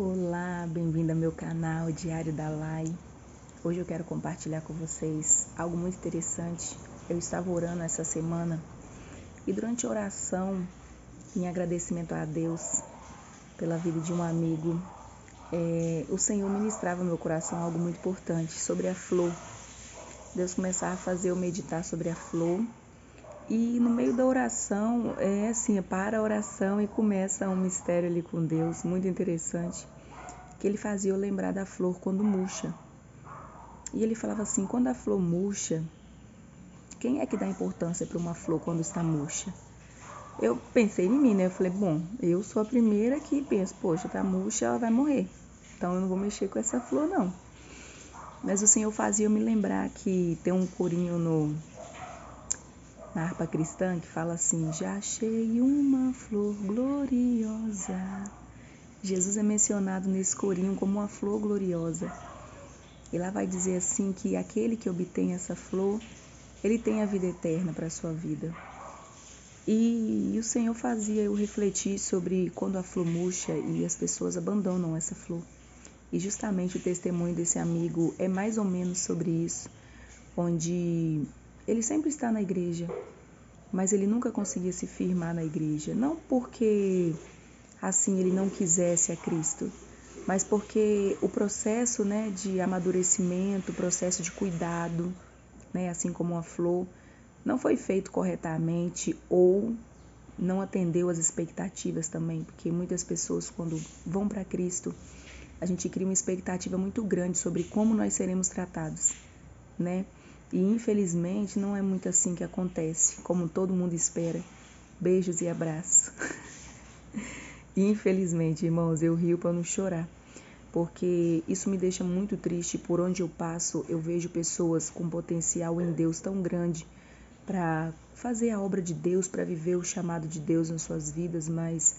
Olá, bem-vindo ao meu canal Diário da Lai. Hoje eu quero compartilhar com vocês algo muito interessante. Eu estava orando essa semana e durante a oração, em agradecimento a Deus pela vida de um amigo, o Senhor ministrava no meu coração algo muito importante sobre a flor. Deus começava a fazer eu meditar sobre a flor e no meio da oração, para a oração e começa um mistério ali com Deus, muito interessante, que ele fazia eu lembrar da flor quando murcha. E ele falava assim, quando a flor murcha, quem é que dá importância para uma flor quando está murcha? Eu pensei em mim, né? Eu falei, bom, eu sou a primeira que penso, poxa, tá murcha, ela vai morrer. Então eu não vou mexer com essa flor, não. Mas o Senhor fazia eu me lembrar que tem um corinho na harpa cristã que fala assim, já achei uma flor gloriosa. Jesus é mencionado nesse corinho como uma flor gloriosa. E lá vai dizer assim que aquele que obtém essa flor, ele tem a vida eterna para a sua vida. E o Senhor fazia eu refletir sobre quando a flor murcha e as pessoas abandonam essa flor. E justamente o testemunho desse amigo é mais ou menos sobre isso, onde ele sempre está na igreja, mas ele nunca conseguia se firmar na igreja. Não porque assim ele não quisesse a Cristo, mas porque o processo, de amadurecimento, o processo de cuidado, assim como a flor, não foi feito corretamente ou não atendeu às expectativas também, porque muitas pessoas quando vão para Cristo, a gente cria uma expectativa muito grande sobre como nós seremos tratados, né? E infelizmente não é muito assim que acontece, como todo mundo espera. Beijos e abraços. Infelizmente, irmãos, eu rio para não chorar, porque isso me deixa muito triste. Por onde eu passo, eu vejo pessoas com potencial em Deus tão grande para fazer a obra de Deus, para viver o chamado de Deus nas suas vidas, mas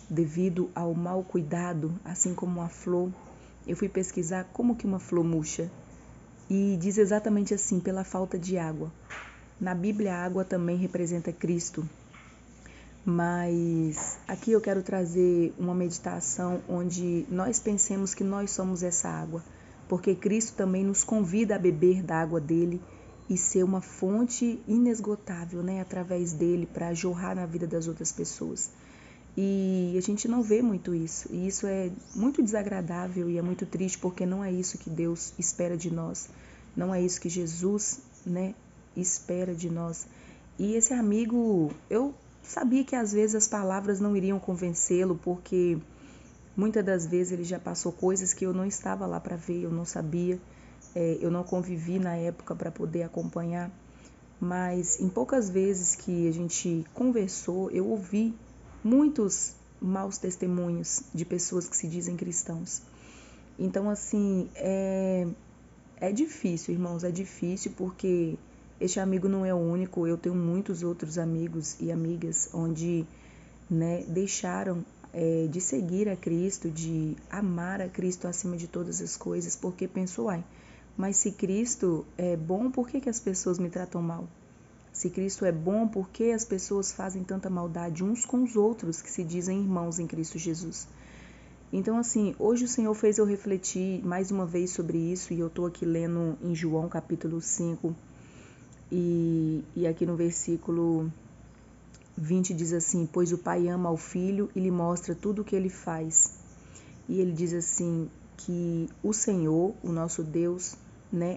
devido ao mau cuidado, assim como a flor, eu fui pesquisar como que uma flor murcha e diz exatamente assim, pela falta de água. Na Bíblia, a água também representa Cristo. Mas aqui eu quero trazer uma meditação onde nós pensemos que nós somos essa água, porque Cristo também nos convida a beber da água dele e ser uma fonte inesgotável, através dele para jorrar na vida das outras pessoas. E a gente não vê muito isso, e isso é muito desagradável e é muito triste, porque não é isso que Deus espera de nós, não é isso que Jesus, espera de nós. E esse amigo, eu sabia que às vezes as palavras não iriam convencê-lo, porque muitas das vezes ele já passou coisas que eu não estava lá para ver, eu não sabia, eu não convivi na época para poder acompanhar, mas em poucas vezes que a gente conversou, eu ouvi muitos maus testemunhos de pessoas que se dizem cristãos. Então, assim, é difícil, irmãos, é difícil porque este amigo não é o único. Eu tenho muitos outros amigos e amigas onde deixaram de seguir a Cristo, de amar a Cristo acima de todas as coisas, porque pensou, mas se Cristo é bom, por que as pessoas me tratam mal? Se Cristo é bom, por que as pessoas fazem tanta maldade uns com os outros que se dizem irmãos em Cristo Jesus? Então, assim, hoje o Senhor fez eu refletir mais uma vez sobre isso, e eu estou aqui lendo em João capítulo 5, e aqui no versículo 20 diz assim, pois o Pai ama ao Filho e lhe mostra tudo o que ele faz. E ele diz assim, que o Senhor, o nosso Deus,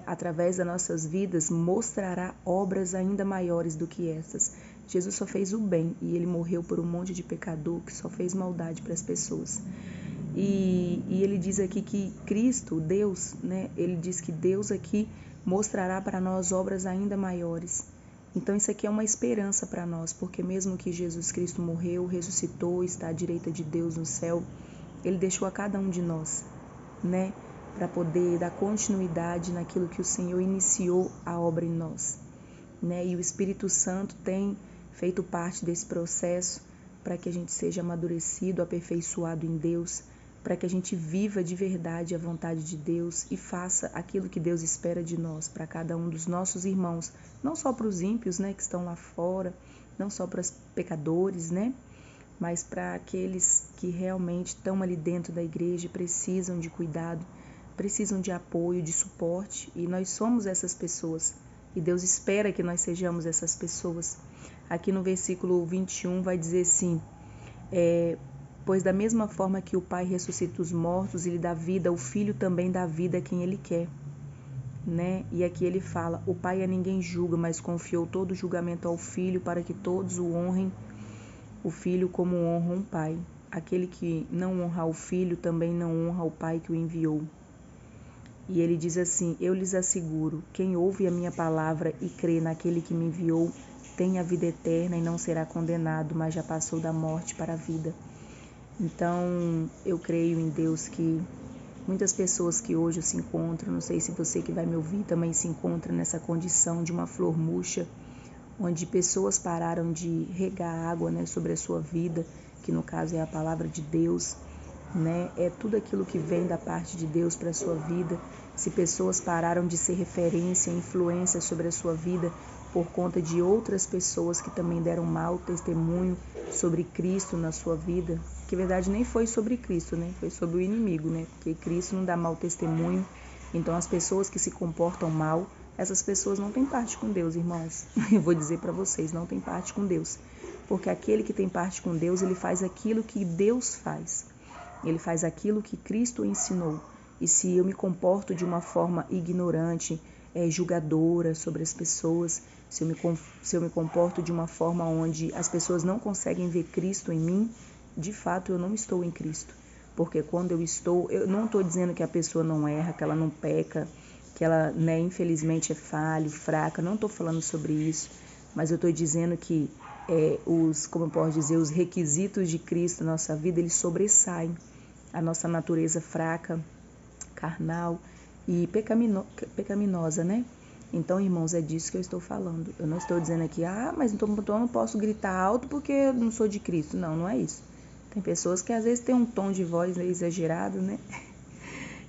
através das nossas vidas, mostrará obras ainda maiores do que essas. Jesus só fez o bem e ele morreu por um monte de pecador que só fez maldade para as pessoas. E ele diz aqui que Cristo, Deus, ele diz que Deus aqui mostrará para nós obras ainda maiores. Então isso aqui é uma esperança para nós, porque mesmo que Jesus Cristo morreu, ressuscitou, está à direita de Deus no céu, ele deixou a cada um de nós, para poder dar continuidade naquilo que o Senhor iniciou a obra em nós, E o Espírito Santo tem feito parte desse processo para que a gente seja amadurecido, aperfeiçoado em Deus, para que a gente viva de verdade a vontade de Deus e faça aquilo que Deus espera de nós, para cada um dos nossos irmãos, não só para os ímpios, que estão lá fora, não só para os pecadores, mas para aqueles que realmente estão ali dentro da igreja, precisam de cuidado, precisam de apoio, de suporte, e nós somos essas pessoas. E Deus espera que nós sejamos essas pessoas. Aqui no versículo 21 vai dizer assim, pois da mesma forma que o Pai ressuscita os mortos e lhe dá vida, o Filho também dá vida a quem Ele quer. Né? E aqui ele fala, o Pai a ninguém julga, mas confiou todo o julgamento ao Filho para que todos o honrem, o Filho como honra um Pai. Aquele que não honra o Filho também não honra o Pai que o enviou. E ele diz assim, eu lhes asseguro, quem ouve a minha palavra e crê naquele que me enviou, tem a vida eterna e não será condenado, mas já passou da morte para a vida. Então, eu creio em Deus que muitas pessoas que hoje se encontram, não sei se você que vai me ouvir também se encontra nessa condição de uma flor murcha, onde pessoas pararam de regar água, né, sobre a sua vida, que no caso é a palavra de Deus, né, é tudo aquilo que vem da parte de Deus para a sua vida. Se pessoas pararam de ser referência, influência sobre a sua vida por conta de outras pessoas que também deram mau testemunho sobre Cristo na sua vida, que na verdade nem foi sobre Cristo, né? Foi sobre o inimigo, né? Porque Cristo não dá mau testemunho. Então as pessoas que se comportam mal, essas pessoas não têm parte com Deus, irmãos. Eu vou dizer para vocês, não tem parte com Deus. Porque aquele que tem parte com Deus, ele faz aquilo que Deus faz. Ele faz aquilo que Cristo ensinou. E se eu me comporto de uma forma ignorante, julgadora sobre as pessoas, se eu me comporto de uma forma onde as pessoas não conseguem ver Cristo em mim, de fato eu não estou em Cristo. Porque quando eu não estou dizendo que a pessoa não erra, que ela não peca, que ela, né, infelizmente é falha, fraca, não estou falando sobre isso, mas eu estou dizendo que como eu posso dizer, os requisitos de Cristo na nossa vida, eles sobressaem a nossa natureza fraca, carnal e pecaminosa, né? Então, irmãos, é disso que eu estou falando. Eu não estou dizendo aqui, mas então eu não posso gritar alto porque eu não sou de Cristo. Não, não é isso. Tem pessoas que às vezes têm um tom de voz meio exagerado, né?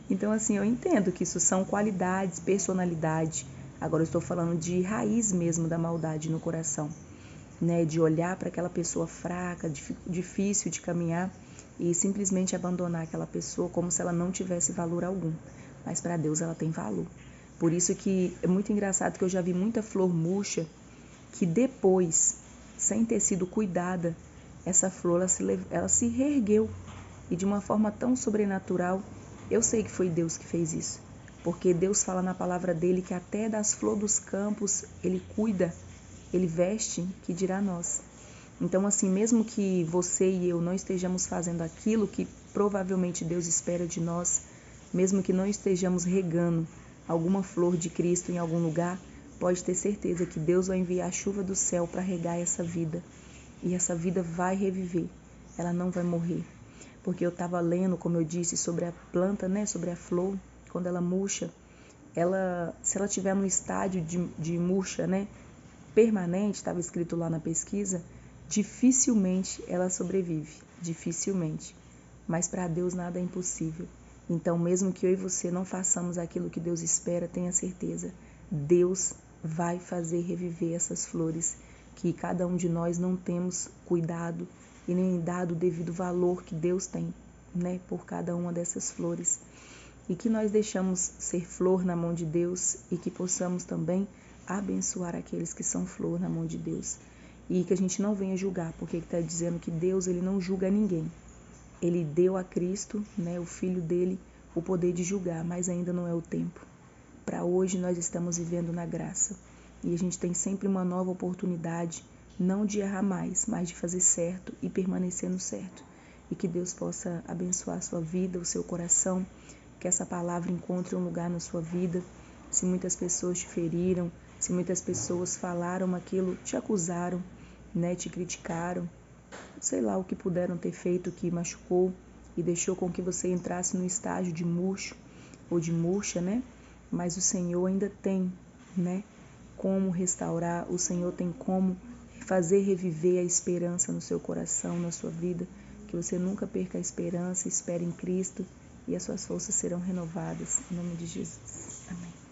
Então, assim, eu entendo que isso são qualidades, personalidade. Agora eu estou falando de raiz mesmo da maldade no coração, né? De olhar para aquela pessoa fraca, difícil de caminhar e simplesmente abandonar aquela pessoa como se ela não tivesse valor algum. Mas para Deus ela tem valor. Por isso que é muito engraçado que eu já vi muita flor murcha que depois, sem ter sido cuidada, essa flor ela se reergueu. E de uma forma tão sobrenatural, eu sei que foi Deus que fez isso. Porque Deus fala na palavra dele que até das flores dos campos ele cuida, ele veste, que dirá nós. Então, assim, mesmo que você e eu não estejamos fazendo aquilo que provavelmente Deus espera de nós, mesmo que não estejamos regando alguma flor de Cristo em algum lugar, pode ter certeza que Deus vai enviar a chuva do céu para regar essa vida. E essa vida vai reviver, ela não vai morrer. Porque eu estava lendo, como eu disse, sobre a planta, né, sobre a flor, quando ela murcha, se ela estiver no estádio de murcha, né, permanente, estava escrito lá na pesquisa, dificilmente ela sobrevive, dificilmente. Mas para Deus nada é impossível. Então, mesmo que eu e você não façamos aquilo que Deus espera, tenha certeza, Deus vai fazer reviver essas flores que cada um de nós não temos cuidado e nem dado o devido valor que Deus tem, né, por cada uma dessas flores. E que nós deixamos ser flor na mão de Deus e que possamos também abençoar aqueles que são flor na mão de Deus. E que a gente não venha julgar, porque está dizendo que Deus ele não julga ninguém. Ele deu a Cristo, né, o Filho dele, o poder de julgar, mas ainda não é o tempo. Para hoje nós estamos vivendo na graça. E a gente tem sempre uma nova oportunidade, não de errar mais, mas de fazer certo e permanecer no certo. E que Deus possa abençoar a sua vida, o seu coração, que essa palavra encontre um lugar na sua vida. Se muitas pessoas te feriram, se muitas pessoas falaram aquilo, te acusaram, né, te criticaram, sei lá o que puderam ter feito que machucou e deixou com que você entrasse no estágio de murcho ou de murcha, né? Mas o Senhor ainda tem, né, como restaurar, o Senhor tem como fazer reviver a esperança no seu coração, na sua vida, que você nunca perca a esperança, espere em Cristo e as suas forças serão renovadas. Em nome de Jesus. Amém.